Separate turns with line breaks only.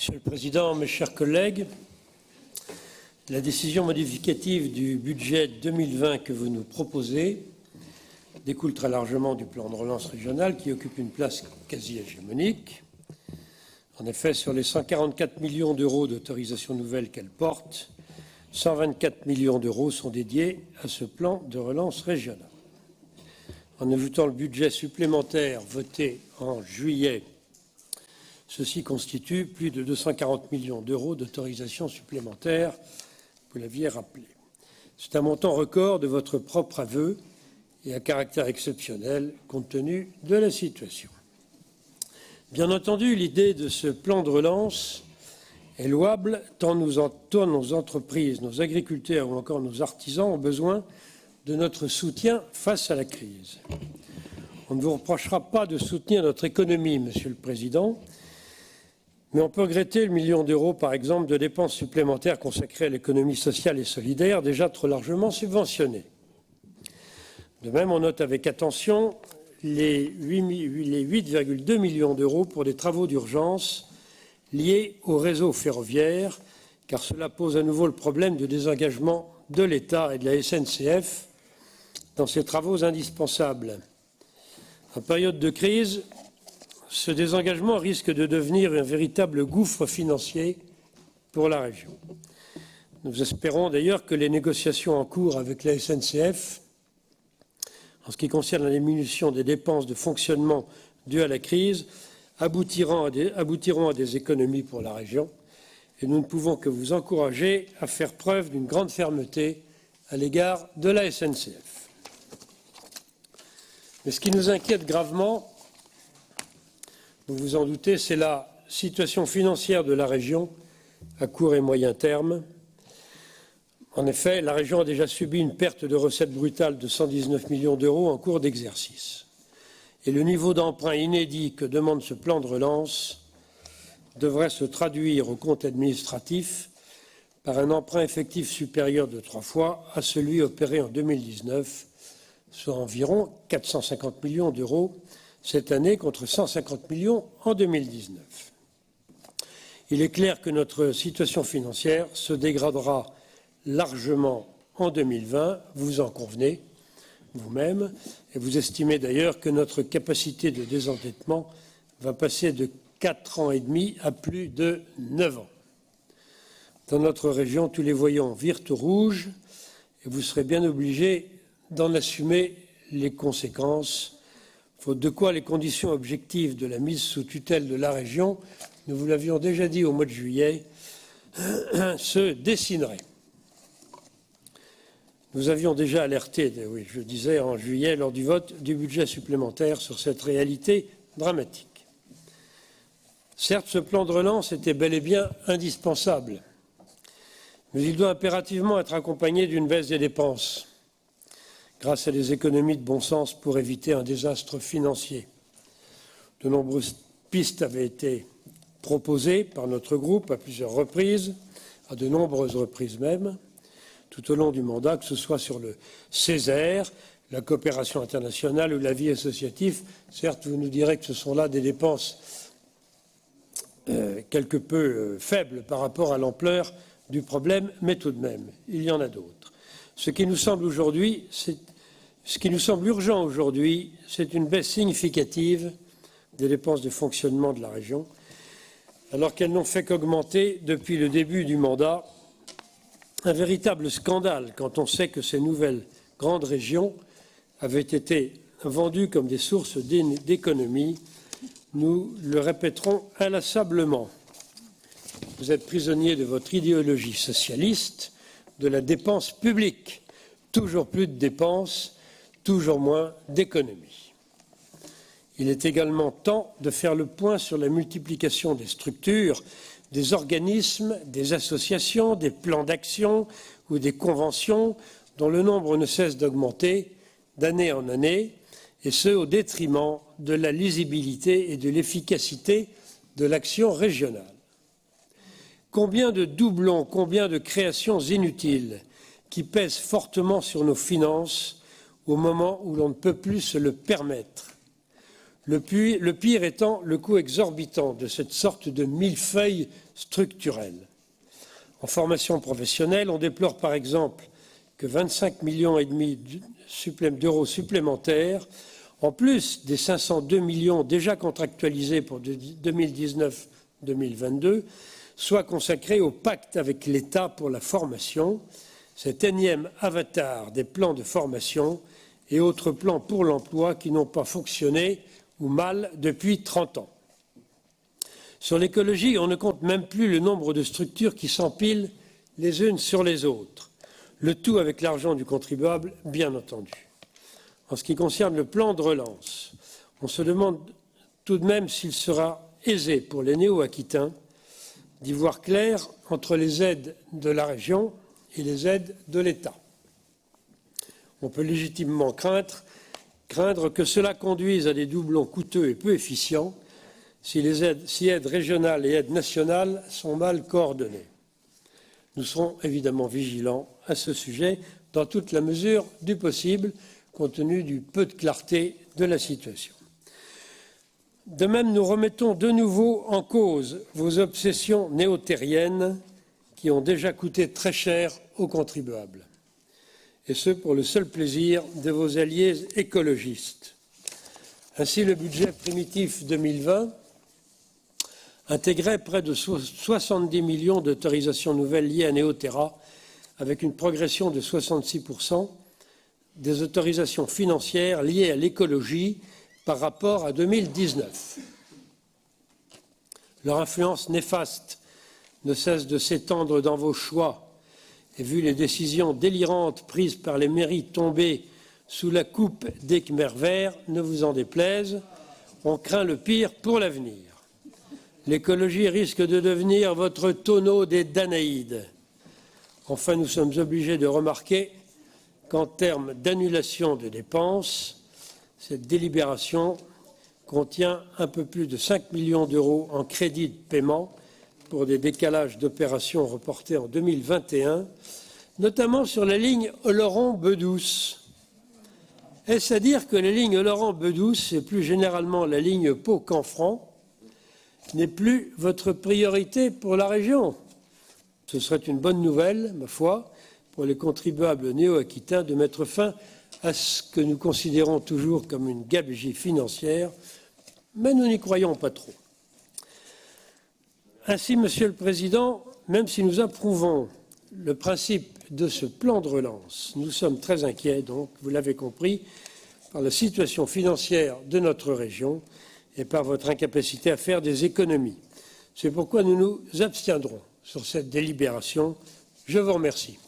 Monsieur le Président, mes chers collègues, la décision modificative du budget 2020 que vous nous proposez découle très largement du plan de relance régional qui occupe une place quasi hégémonique. En effet, sur les 144 millions d'euros d'autorisation nouvelle qu'elle porte, 124 millions d'euros sont dédiés à ce plan de relance régional. En ajoutant le budget supplémentaire voté en juillet, ceci constitue plus de 240 millions d'euros d'autorisation supplémentaire, vous l'aviez rappelé. C'est un montant record de votre propre aveu et à caractère exceptionnel compte tenu de la situation. Bien entendu, l'idée de ce plan de relance est louable tant nos entreprises, nos agriculteurs ou encore nos artisans ont besoin de notre soutien face à la crise. On ne vous reprochera pas de soutenir notre économie, Monsieur le Président, mais on peut regretter le million d'euros, par exemple, de dépenses supplémentaires consacrées à l'économie sociale et solidaire, déjà trop largement subventionnées. De même, on note avec attention les 8,2 millions d'euros pour des travaux d'urgence liés au réseau ferroviaire, car cela pose à nouveau le problème du désengagement de l'État et de la SNCF dans ces travaux indispensables. En période de crise, ce désengagement risque de devenir un véritable gouffre financier pour la région. Nous espérons d'ailleurs que les négociations en cours avec la SNCF, en ce qui concerne la diminution des dépenses de fonctionnement dues à la crise, aboutiront à des économies pour la région. Et nous ne pouvons que vous encourager à faire preuve d'une grande fermeté à l'égard de la SNCF. Mais ce qui nous inquiète gravement, vous vous en doutez, c'est la situation financière de la région à court et moyen terme. En effet, la région a déjà subi une perte de recettes brutales de 119 millions d'euros en cours d'exercice. Et le niveau d'emprunt inédit que demande ce plan de relance devrait se traduire au compte administratif par un emprunt effectif supérieur de 3 fois à celui opéré en 2019, soit environ 450 millions d'euros cette année contre 150 millions en 2019. Il est clair que notre situation financière se dégradera largement en 2020, vous en convenez vous-même, et vous estimez d'ailleurs que notre capacité de désendettement va passer de 4 ans et demi à plus de 9 ans. Dans notre région, tous les voyants virent au rouge et vous serez bien obligés d'en assumer les conséquences, faute de quoi les conditions objectives de la mise sous tutelle de la région, nous vous l'avions déjà dit au mois de juillet, se dessineraient. Nous avions déjà alerté, oui, je disais en juillet, lors du vote du budget supplémentaire sur cette réalité dramatique. Certes, ce plan de relance était bel et bien indispensable, mais il doit impérativement être accompagné d'une baisse des dépenses, grâce à des économies de bon sens pour éviter un désastre financier. De nombreuses pistes avaient été proposées par notre groupe à plusieurs reprises, à de nombreuses reprises même, tout au long du mandat, que ce soit sur le Césaire, la coopération internationale ou la vie associative. Certes, vous nous direz que ce sont là des dépenses quelque peu faibles par rapport à l'ampleur du problème, mais tout de même, il y en a d'autres. Ce qui nous semble urgent aujourd'hui, c'est une baisse significative des dépenses de fonctionnement de la région, alors qu'elles n'ont fait qu'augmenter depuis le début du mandat. Un véritable scandale quand on sait que ces nouvelles grandes régions avaient été vendues comme des sources d'économie. Nous le répéterons inlassablement. Vous êtes prisonniers de votre idéologie socialiste, de la dépense publique. Toujours plus de dépenses, toujours moins d'économies. Il est également temps de faire le point sur la multiplication des structures, des organismes, des associations, des plans d'action ou des conventions dont le nombre ne cesse d'augmenter d'année en année, et ce au détriment de la lisibilité et de l'efficacité de l'action régionale. Combien de doublons, combien de créations inutiles qui pèsent fortement sur nos finances au moment où l'on ne peut plus se le permettre. Le pire étant le coût exorbitant de cette sorte de millefeuille structurel. En formation professionnelle, on déplore par exemple que 25,5 millions d'euros supplémentaires, en plus des 502 millions déjà contractualisés pour 2019-2022, soient consacrés au pacte avec l'État pour la formation, cet énième avatar des plans de formation et autres plans pour l'emploi qui n'ont pas fonctionné ou mal depuis 30 ans. Sur l'écologie, on ne compte même plus le nombre de structures qui s'empilent les unes sur les autres. Le tout avec l'argent du contribuable, bien entendu. En ce qui concerne le plan de relance, on se demande tout de même s'il sera aisé pour les néo-aquitains d'y voir clair entre les aides de la région et les aides de l'État. On peut légitimement craindre que cela conduise à des doublons coûteux et peu efficients si aides régionales et aides nationales sont mal coordonnées. Nous serons évidemment vigilants à ce sujet dans toute la mesure du possible, compte tenu du peu de clarté de la situation. De même, nous remettons de nouveau en cause vos obsessions néo-terriennes qui ont déjà coûté très cher aux contribuables, et ce pour le seul plaisir de vos alliés écologistes. Ainsi, le budget primitif 2020 intégrait près de 70 millions d'autorisations nouvelles liées à Néoterra, avec une progression de 66% des autorisations financières liées à l'écologie par rapport à 2019. Leur influence néfaste ne cesse de s'étendre dans vos choix, et vu les décisions délirantes prises par les mairies tombées sous la coupe des Khmers verts, ne vous en déplaise, on craint le pire pour l'avenir. L'écologie risque de devenir votre tonneau des Danaïdes. Enfin, nous sommes obligés de remarquer qu'en termes d'annulation de dépenses, cette délibération contient un peu plus de 5 millions d'euros en crédit de paiement pour des décalages d'opérations reportées en 2021, notamment sur la ligne Oloron-Bedouce. Est-ce à dire que la ligne Oloron-Bedouce et plus généralement la ligne Pau-Canfranc n'est plus votre priorité pour la région? Ce serait une bonne nouvelle, ma foi, pour les contribuables néo-aquitains de mettre fin à ce que nous considérons toujours comme une gabegie financière, mais nous n'y croyons pas trop. Ainsi, Monsieur le Président, même si nous approuvons le principe de ce plan de relance, nous sommes très inquiets, donc, vous l'avez compris, par la situation financière de notre région et par votre incapacité à faire des économies. C'est pourquoi nous nous abstiendrons sur cette délibération. Je vous remercie.